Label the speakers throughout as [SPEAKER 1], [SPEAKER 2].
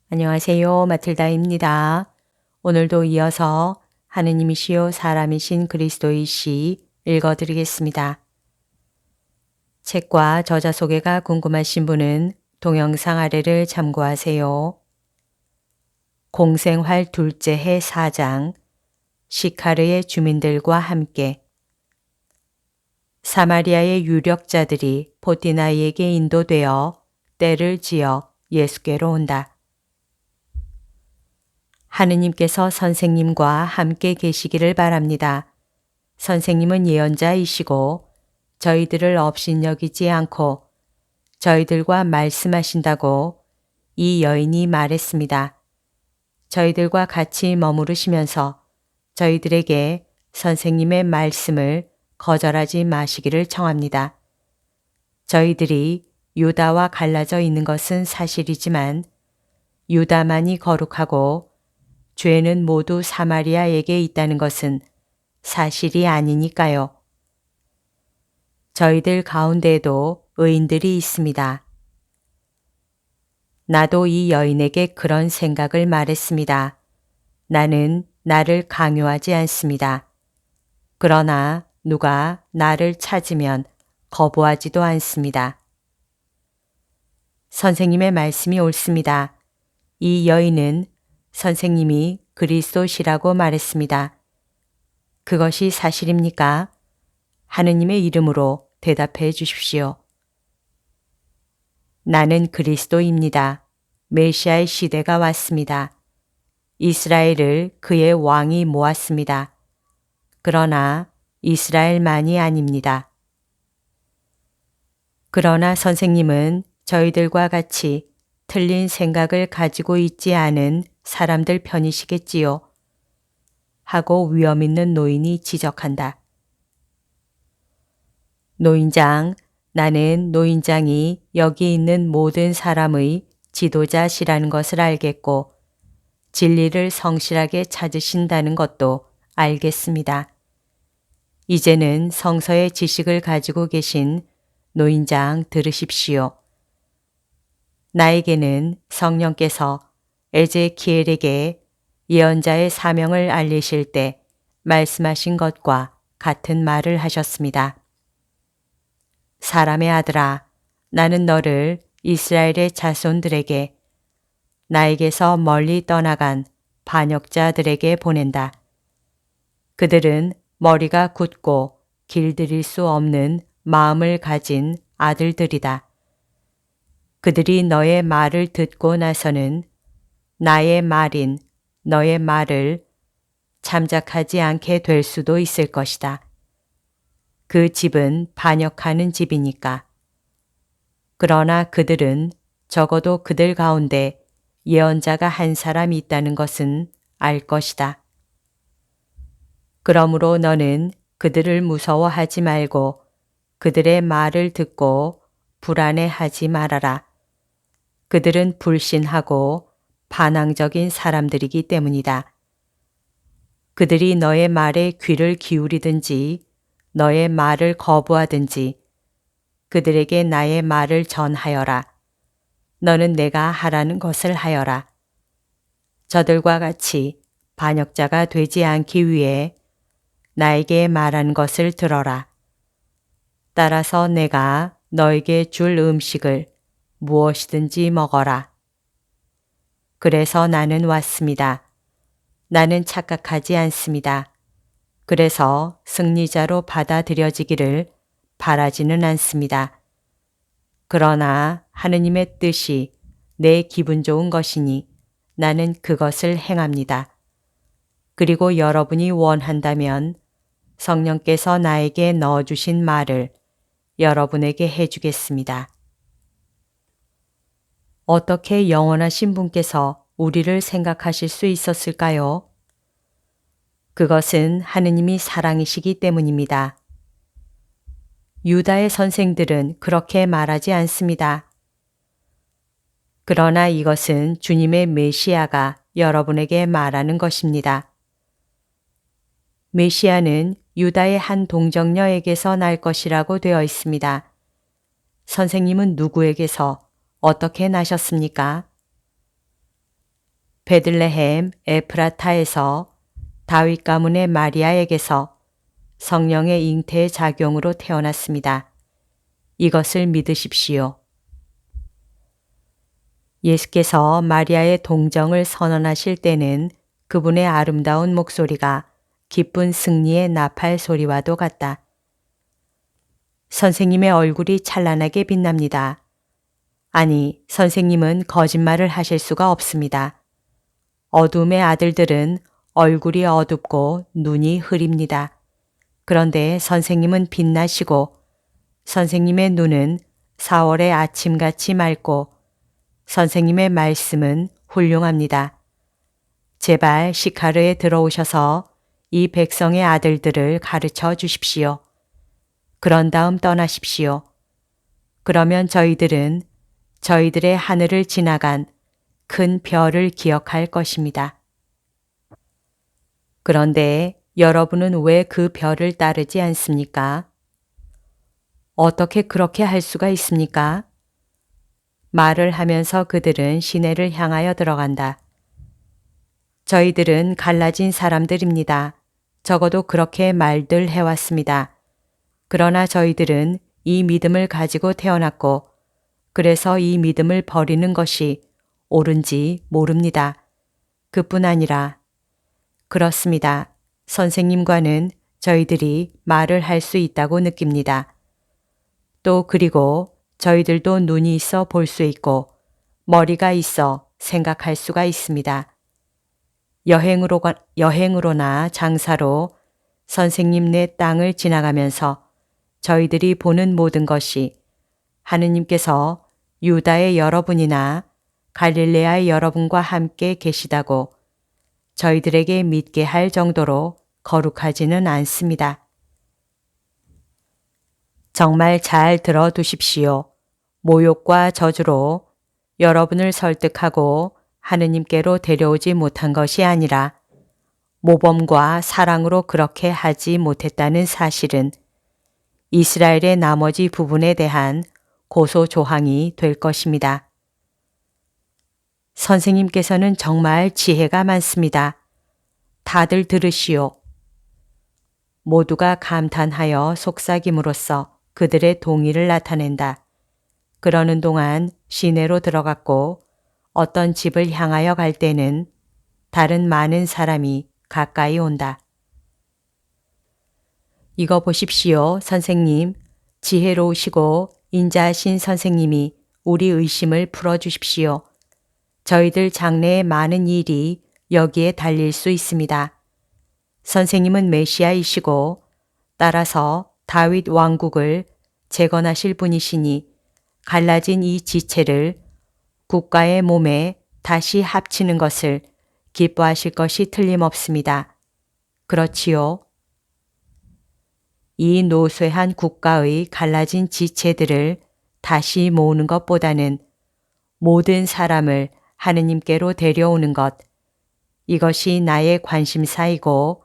[SPEAKER 1] 안녕하세요. 마틸다입니다. 오늘도 이어서 하느님이시요 사람이신 그리스도이시 읽어드리겠습니다. 책과 저자 소개가 궁금하신 분은 동영상 아래를 참고하세요. 공생활 둘째 해 4장 시카르의 주민들과 함께 사마리아의 유력자들이 포티나이에게 인도되어 떼를 지어 예수께로 온다. 하느님께서 선생님과 함께 계시기를 바랍니다. 선생님은 예언자이시고 저희들을 업신여기지 않고 저희들과 말씀하신다고 이 여인이 말했습니다. 저희들과 같이 머무르시면서 저희들에게 선생님의 말씀을 거절하지 마시기를 청합니다. 저희들이 유다와 갈라져 있는 것은 사실이지만 유다만이 거룩하고 죄는 모두 사마리아에게 있다는 것은 사실이 아니니까요. 저희들 가운데에도 의인들이 있습니다. 나도 이 여인에게 그런 생각을 말했습니다. 나는 나를 강요하지 않습니다. 그러나 누가 나를 찾으면 거부하지도 않습니다. 선생님의 말씀이 옳습니다. 이 여인은 선생님이 그리스도시라고 말했습니다. 그것이 사실입니까? 하느님의 이름으로 대답해 주십시오. 나는 그리스도입니다. 메시아의 시대가 왔습니다. 이스라엘을 그의 왕이 모았습니다. 그러나 이스라엘만이 아닙니다. 그러나 선생님은 저희들과 같이 틀린 생각을 가지고 있지 않은 사람들 편이시겠지요. 하고 위험 있는 노인이 지적한다. 노인장, 나는 노인장이 여기 있는 모든 사람의 지도자시라는 것을 알겠고 진리를 성실하게 찾으신다는 것도 알겠습니다. 이제는 성서의 지식을 가지고 계신 노인장 들으십시오. 나에게는 성령께서 에제키엘에게 예언자의 사명을 알리실 때 말씀하신 것과 같은 말을 하셨습니다. 사람의 아들아, 나는 너를 이스라엘의 자손들에게 나에게서 멀리 떠나간 반역자들에게 보낸다. 그들은 머리가 굳고 길들일 수 없는 마음을 가진 아들들이다. 그들이 너의 말을 듣고 나서는 나의 말인 너의 말을 참작하지 않게 될 수도 있을 것이다. 그 집은 반역하는 집이니까. 그러나 그들은 적어도 그들 가운데 예언자가 한 사람 있다는 것은 알 것이다. 그러므로 너는 그들을 무서워하지 말고 그들의 말을 듣고 불안해하지 말아라. 그들은 불신하고 반항적인 사람들이기 때문이다. 그들이 너의 말에 귀를 기울이든지 너의 말을 거부하든지 그들에게 나의 말을 전하여라. 너는 내가 하라는 것을 하여라. 저들과 같이 반역자가 되지 않기 위해 나에게 말한 것을 들어라. 따라서 내가 너에게 줄 음식을 무엇이든지 먹어라. 그래서 나는 왔습니다. 나는 착각하지 않습니다. 그래서 승리자로 받아들여지기를 바라지는 않습니다. 그러나 하느님의 뜻이 내 기분 좋은 것이니 나는 그것을 행합니다. 그리고 여러분이 원한다면 성령께서 나에게 넣어주신 말을 여러분에게 해주겠습니다. 어떻게 영원하신 분께서 우리를 생각하실 수 있었을까요? 그것은 하느님이 사랑이시기 때문입니다. 유다의 선생들은 그렇게 말하지 않습니다. 그러나 이것은 주님의 메시아가 여러분에게 말하는 것입니다. 메시아는 유다의 한 동정녀에게서 날 것이라고 되어 있습니다. 선생님은 누구에게서 어떻게 나셨습니까? 베들레헴 에프라타에서 다윗 가문의 마리아에게서 성령의 잉태의 작용으로 태어났습니다. 이것을 믿으십시오. 예수께서 마리아의 동정을 선언하실 때는 그분의 아름다운 목소리가 기쁜 승리의 나팔 소리와도 같다. 선생님의 얼굴이 찬란하게 빛납니다. 아니, 선생님은 거짓말을 하실 수가 없습니다. 어둠의 아들들은 얼굴이 어둡고 눈이 흐립니다. 그런데 선생님은 빛나시고 선생님의 눈은 4월의 아침같이 맑고 선생님의 말씀은 훌륭합니다. 제발 시카르에 들어오셔서 이 백성의 아들들을 가르쳐 주십시오. 그런 다음 떠나십시오. 그러면 저희들은 저희들의 하늘을 지나간 큰 별을 기억할 것입니다. 그런데 여러분은 왜 그 별을 따르지 않습니까? 어떻게 그렇게 할 수가 있습니까? 말을 하면서 그들은 시내를 향하여 들어간다. 저희들은 갈라진 사람들입니다. 적어도 그렇게 말들 해왔습니다. 그러나 저희들은 이 믿음을 가지고 태어났고 그래서 이 믿음을 버리는 것이 옳은지 모릅니다. 그뿐 아니라 그렇습니다. 선생님과는 저희들이 말을 할 수 있다고 느낍니다. 또 그리고 저희들도 눈이 있어 볼 수 있고 머리가 있어 생각할 수가 있습니다. 여행으로나 장사로 선생님네 땅을 지나가면서 저희들이 보는 모든 것이 하느님께서 유다의 여러분이나 갈릴레아의 여러분과 함께 계시다고 저희들에게 믿게 할 정도로 거룩하지는 않습니다. 정말 잘 들어두십시오. 모욕과 저주로 여러분을 설득하고 하느님께로 데려오지 못한 것이 아니라 모범과 사랑으로 그렇게 하지 못했다는 사실은 이스라엘의 나머지 부분에 대한 고소 조항이 될 것입니다. 선생님께서는 정말 지혜가 많습니다. 다들 들으시오. 모두가 감탄하여 속삭임으로써 그들의 동의를 나타낸다. 그러는 동안 시내로 들어갔고 어떤 집을 향하여 갈 때는 다른 많은 사람이 가까이 온다. 이거 보십시오, 선생님. 지혜로우시고 인자하신 선생님이 우리 의심을 풀어주십시오. 저희들 장래의 많은 일이 여기에 달릴 수 있습니다. 선생님은 메시아이시고 따라서 다윗 왕국을 재건하실 분이시니 갈라진 이 지체를 국가의 몸에 다시 합치는 것을 기뻐하실 것이 틀림없습니다. 그렇지요? 이 노쇠한 국가의 갈라진 지체들을 다시 모으는 것보다는 모든 사람을 하느님께로 데려오는 것, 이것이 나의 관심사이고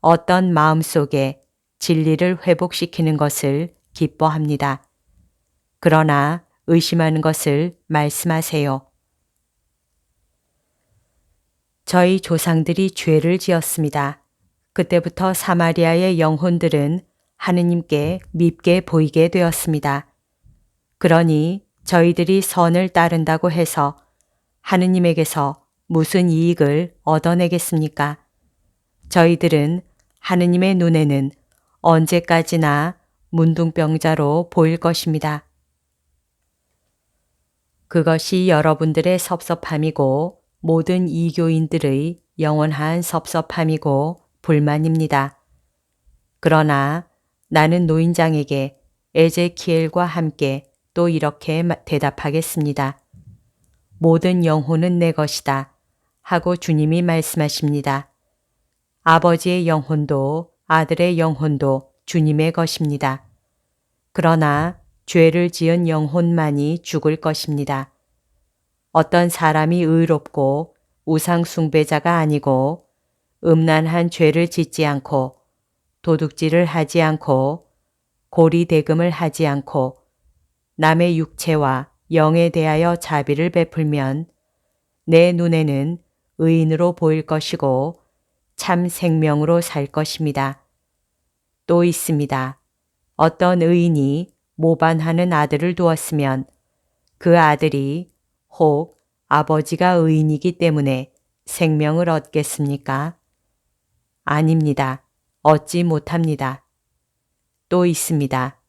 [SPEAKER 1] 어떤 마음속에 진리를 회복시키는 것을 기뻐합니다. 그러나 의심하는 것을 말씀하세요. 저희 조상들이 죄를 지었습니다. 그때부터 사마리아의 영혼들은 하느님께 밉게 보이게 되었습니다. 그러니 저희들이 선을 따른다고 해서 하느님에게서 무슨 이익을 얻어내겠습니까? 저희들은 하느님의 눈에는 언제까지나 문둥병자로 보일 것입니다. 그것이 여러분들의 섭섭함이고 모든 이교인들의 영원한 섭섭함이고 불만입니다. 그러나 나는 노인장에게 에제키엘과 함께 또 이렇게 대답하겠습니다. 모든 영혼은 내 것이다 하고 주님이 말씀하십니다. 아버지의 영혼도 아들의 영혼도 주님의 것입니다. 그러나 죄를 지은 영혼만이 죽을 것입니다. 어떤 사람이 의롭고 우상 숭배자가 아니고 음란한 죄를 짓지 않고 도둑질을 하지 않고 고리대금을 하지 않고 남의 육체와 영에 대하여 자비를 베풀면 내 눈에는 의인으로 보일 것이고 참 생명으로 살 것입니다. 또 있습니다. 어떤 의인이 모반하는 아들을 두었으면 그 아들이 혹 아버지가 의인이기 때문에 생명을 얻겠습니까? 아닙니다. 얻지 못합니다. 또 있습니다.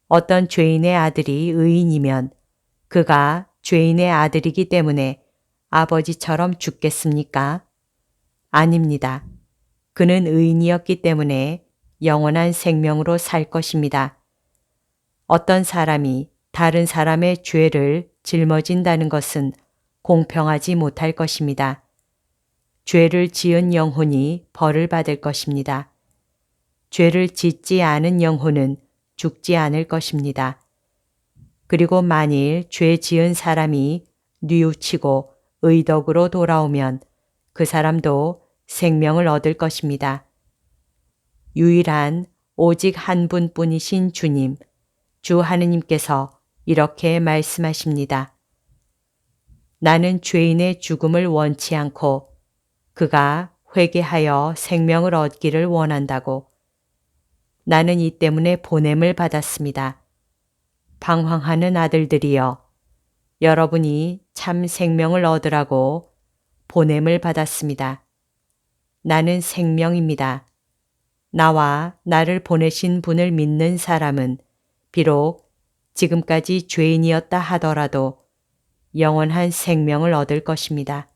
[SPEAKER 1] 어떤 죄인의 아들이 의인이면 그가 죄인의 아들이기 때문에 아버지처럼 죽겠습니까? 아닙니다. 그는 의인이었기 때문에 영원한 생명으로 살 것입니다. 어떤 사람이 다른 사람의 죄를 짊어진다는 것은 공평하지 못할 것입니다. 죄를 지은 영혼이 벌을 받을 것입니다. 죄를 짓지 않은 영혼은 죽지 않을 것입니다. 그리고 만일 죄 지은 사람이 뉘우치고 의덕으로 돌아오면 그 사람도 생명을 얻을 것입니다. 유일한 오직 한 분뿐이신 주님, 주 하느님께서 이렇게 말씀하십니다. 나는 죄인의 죽음을 원치 않고 그가 회개하여 생명을 얻기를 원한다고. 나는 이 때문에 보냄을 받았습니다. 방황하는 아들들이여, 여러분이 참 생명을 얻으라고 보냄을 받았습니다. 나는 생명입니다. 나와 나를 보내신 분을 믿는 사람은 비록 지금까지 죄인이었다 하더라도 영원한 생명을 얻을 것입니다.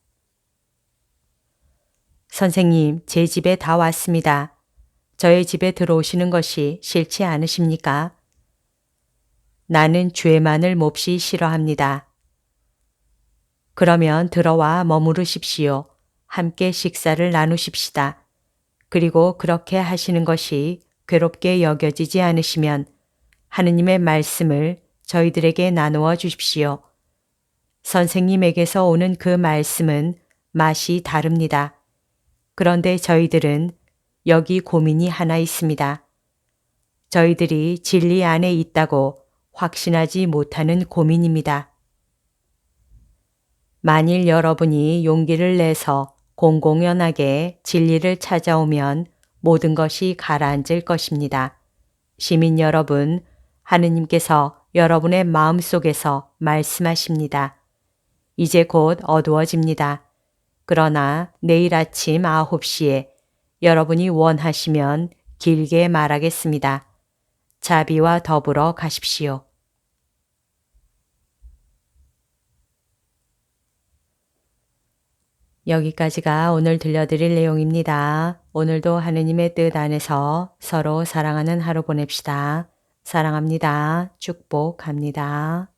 [SPEAKER 1] 선생님, 제 집에 다 왔습니다. 저의 집에 들어오시는 것이 싫지 않으십니까? 나는 죄만을 몹시 싫어합니다. 그러면 들어와 머무르십시오. 함께 식사를 나누십시다. 그리고 그렇게 하시는 것이 괴롭게 여겨지지 않으시면 하느님의 말씀을 저희들에게 나누어 주십시오. 선생님에게서 오는 그 말씀은 맛이 다릅니다. 그런데 저희들은 여기 고민이 하나 있습니다. 저희들이 진리 안에 있다고 확신하지 못하는 고민입니다. 만일 여러분이 용기를 내서 공공연하게 진리를 찾아오면 모든 것이 가라앉을 것입니다. 시민 여러분, 하느님께서 여러분의 마음속에서 말씀하십니다. 이제 곧 어두워집니다. 그러나 내일 아침 9시에 여러분이 원하시면 길게 말하겠습니다. 자비와 더불어 가십시오. 여기까지가 오늘 들려드릴 내용입니다. 오늘도 하느님의 뜻 안에서 서로 사랑하는 하루 보냅시다. 사랑합니다. 축복합니다.